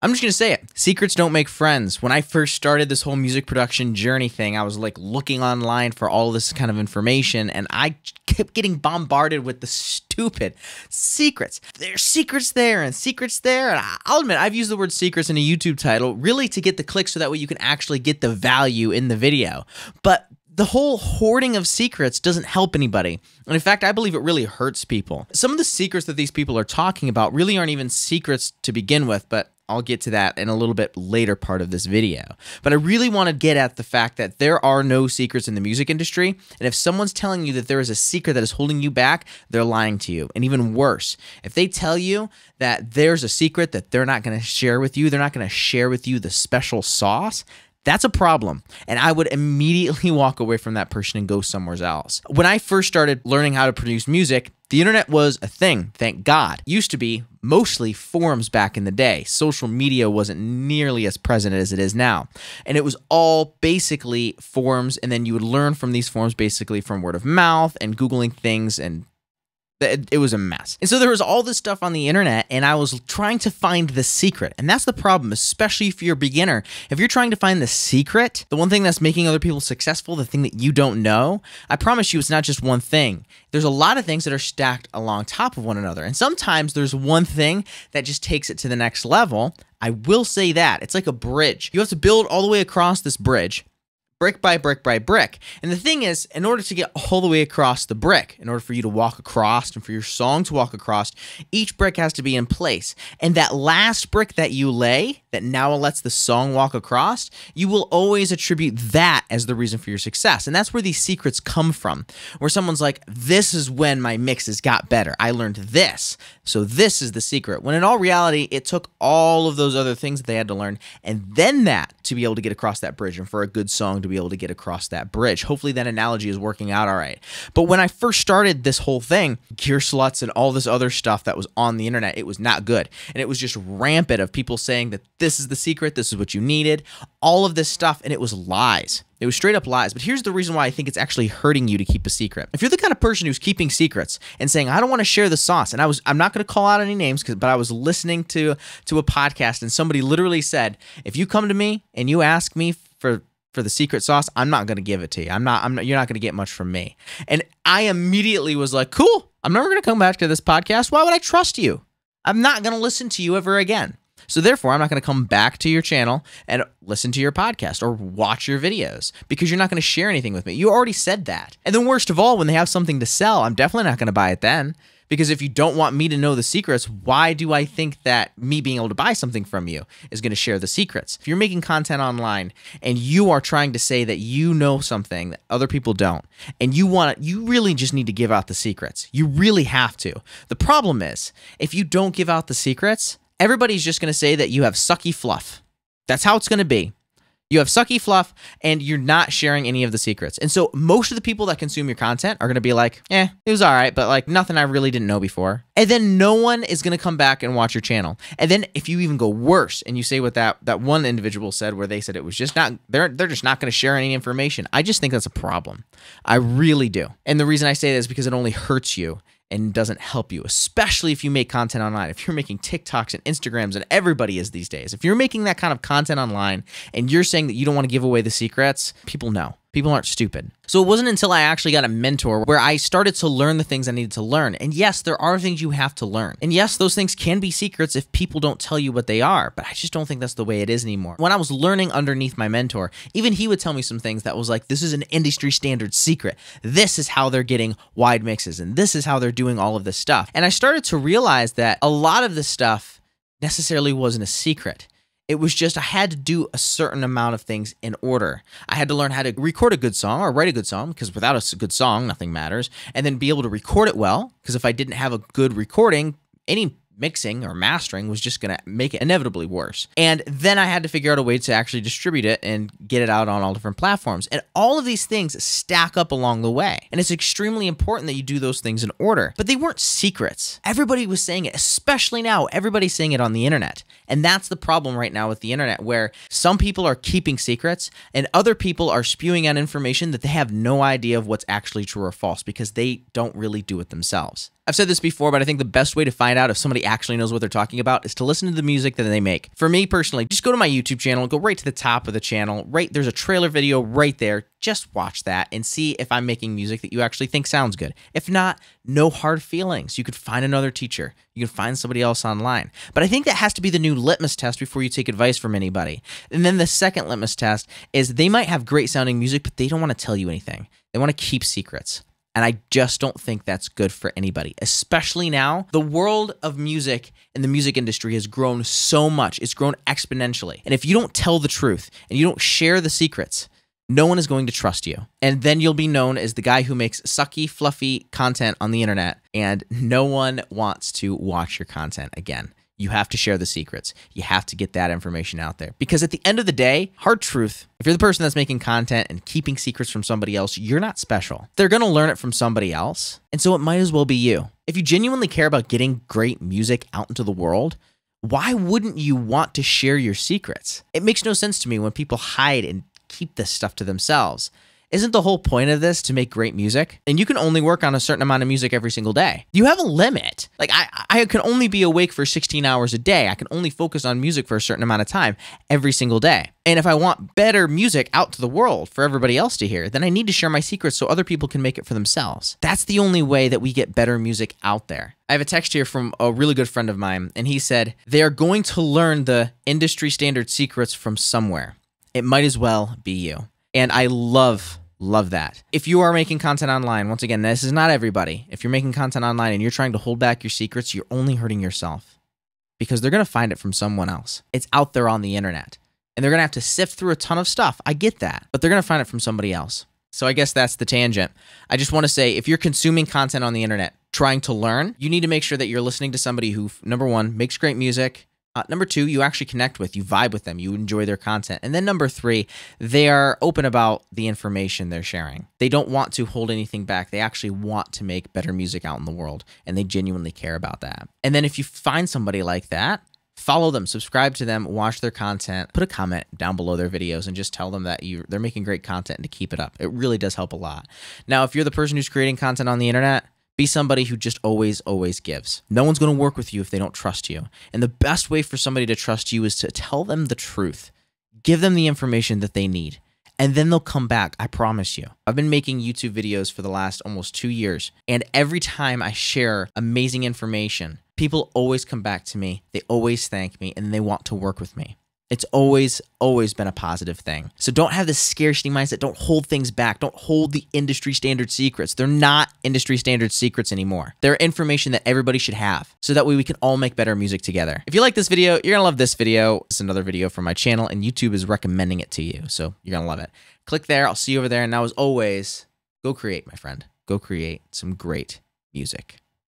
I'm just going to say it. Secrets don't make friends. When I first started this whole music production journey thing, I was like looking online for all this kind of information, and I kept getting bombarded with the stupid secrets. There's secrets there and secrets there. And I'll admit, I've used the word secrets in a YouTube title really to get the clicks so that way you can actually get the value in the video. But the whole hoarding of secrets doesn't help anybody. And in fact, I believe it really hurts people. Some of the secrets that these people are talking about really aren't even secrets to begin with, but I'll get to that in a little bit later part of this video. But I really want to get at the fact that there are no secrets in the music industry. And if someone's telling you that there is a secret that is holding you back, they're lying to you. And even worse, if they tell you that there's a secret that they're not going to share with you, they're not going to share with you the special sauce, that's a problem, and I would immediately walk away from that person and go somewhere else. When I first started learning how to produce music, the internet was a thing, thank God. It used to be mostly forums back in the day. Social media wasn't nearly as present as it is now. And it was all basically forums, and then you would learn from these forums basically from word of mouth and Googling things, and it was a mess. And so there was all this stuff on the internet, and I was trying to find the secret. And that's the problem, especially if you're a beginner. If you're trying to find the secret, the one thing that's making other people successful, the thing that you don't know, I promise you it's not just one thing. There's a lot of things that are stacked along top of one another. And sometimes there's one thing that just takes it to the next level. I will say that. It's like a bridge. You have to build all the way across this bridge, brick by brick by brick. And the thing is, in order to get all the way across the brick, in order for you to walk across and for your song to walk across, each brick has to be in place. And that last brick that you lay, that now lets the song walk across, you will always attribute that as the reason for your success. And that's where these secrets come from, where someone's like, this is when my mixes got better. I learned this. So this is the secret. When in all reality, it took all of those other things that they had to learn, and then that to be able to get across that bridge, and for a good song to be able to get across that bridge. Hopefully that analogy is working out all right. But when I first started this whole thing, gear sluts and all this other stuff that was on the internet, it was not good. And it was just rampant of people saying that this is the secret, this is what you needed, all of this stuff, and it was lies. It was straight up lies. But here's the reason why I think it's actually hurting you to keep a secret. If you're the kind of person who's keeping secrets and saying, I don't want to share the sauce, and I'm not going to call out any names, but I was listening to a podcast, and somebody literally said, if you come to me and you ask me for the secret sauce, I'm not going to give it to you. You're not going to get much from me. And I immediately was like, cool, I'm never going to come back to this podcast. Why would I trust you? I'm not going to listen to you ever again. So therefore, I'm not going to come back to your channel and listen to your podcast or watch your videos because you're not going to share anything with me. You already said that. And then worst of all, when they have something to sell, I'm definitely not going to buy it then. Because if you don't want me to know the secrets, why do I think that me being able to buy something from you is going to share the secrets? If you're making content online and you are trying to say that you know something that other people don't, and you really just need to give out the secrets. You really have to. The problem is, if you don't give out the secrets, everybody's just going to say that you have sucky fluff. That's how it's going to be. You have sucky fluff, and you're not sharing any of the secrets. And so most of the people that consume your content are going to be like, it was all right, but like nothing I really didn't know before. And then no one is going to come back and watch your channel. And then if you even go worse and you say what that one individual said, where they said it was just not, they're just not going to share any information. I just think that's a problem. I really do. And the reason I say that is because it only hurts you and doesn't help you, especially if you make content online. If you're making TikToks and Instagrams, and everybody is these days, if you're making that kind of content online and you're saying that you don't want to give away the secrets, people know. People aren't stupid. So it wasn't until I actually got a mentor where I started to learn the things I needed to learn. And yes, there are things you have to learn. And yes, those things can be secrets if people don't tell you what they are, but I just don't think that's the way it is anymore. When I was learning underneath my mentor, even he would tell me some things that was like, this is an industry standard secret. This is how they're getting wide mixes, and this is how they're doing all of this stuff. And I started to realize that a lot of this stuff necessarily wasn't a secret. It was just I had to do a certain amount of things in order. I had to learn how to record a good song or write a good song, because without a good song, nothing matters. And then be able to record it well, because if I didn't have a good recording, any mixing or mastering was just going to make it inevitably worse. And then I had to figure out a way to actually distribute it and get it out on all different platforms. And all of these things stack up along the way. And it's extremely important that you do those things in order. But they weren't secrets. Everybody was saying it, especially now. Everybody's saying it on the internet. And that's the problem right now with the internet, where some people are keeping secrets and other people are spewing out information that they have no idea of what's actually true or false because they don't really do it themselves. I've said this before, but I think the best way to find out if somebody actually knows what they're talking about is to listen to the music that they make. For me personally, just go to my YouTube channel, go right to the top of the channel, there's a trailer video right there. Just watch that and see if I'm making music that you actually think sounds good. If not, no hard feelings. You could find another teacher. You can find somebody else online. But I think that has to be the new litmus test before you take advice from anybody. And then the second litmus test is they might have great sounding music, but they don't want to tell you anything. They want to keep secrets. And I just don't think that's good for anybody, especially now. The world of music and the music industry has grown so much. It's grown exponentially. And if you don't tell the truth and you don't share the secrets, no one is going to trust you. And then you'll be known as the guy who makes sucky, fluffy content on the internet, and no one wants to watch your content again. You have to share the secrets. You have to get that information out there. Because at the end of the day, hard truth, if you're the person that's making content and keeping secrets from somebody else, you're not special. They're going to learn it from somebody else, and so it might as well be you. If you genuinely care about getting great music out into the world, why wouldn't you want to share your secrets? It makes no sense to me when people hide and keep this stuff to themselves. Isn't the whole point of this to make great music? And you can only work on a certain amount of music every single day. You have a limit. Like I can only be awake for 16 hours a day. I can only focus on music for a certain amount of time every single day. And if I want better music out to the world for everybody else to hear, then I need to share my secrets so other people can make it for themselves. That's the only way that we get better music out there. I have a text here from a really good friend of mine, and he said, they are going to learn the industry standard secrets from somewhere. It might as well be you. And I love that. If you are making content online, once again, this is not everybody. If you're making content online and you're trying to hold back your secrets, you're only hurting yourself because they're going to find it from someone else. It's out there on the internet and they're going to have to sift through a ton of stuff. I get that, but they're going to find it from somebody else. So I guess that's the tangent. I just want to say, if you're consuming content on the internet, trying to learn, you need to make sure that you're listening to somebody who, number one, makes great music. Number two, you actually connect with, you vibe with them, you enjoy their content. And then number three, they are open about the information they're sharing. They don't want to hold anything back. They actually want to make better music out in the world, and they genuinely care about that. And then if you find somebody like that, follow them, subscribe to them, watch their content, put a comment down below their videos, and just tell them that they're making great content and to keep it up. It really does help a lot. Now, if you're the person who's creating content on the internet, be somebody who just always gives. No one's going to work with you if they don't trust you. And the best way for somebody to trust you is to tell them the truth. Give them the information that they need. And then they'll come back, I promise you. I've been making YouTube videos for the last almost 2 years. And every time I share amazing information, people always come back to me. They always thank me and they want to work with me. It's always been a positive thing. So don't have this scarcity mindset. Don't hold things back. Don't hold the industry standard secrets. They're not industry standard secrets anymore. They're information that everybody should have. So that way we can all make better music together. If you like this video, you're going to love this video. It's another video from my channel and YouTube is recommending it to you. So you're going to love it. Click there. I'll see you over there. And now as always, go create, my friend. Go create some great music.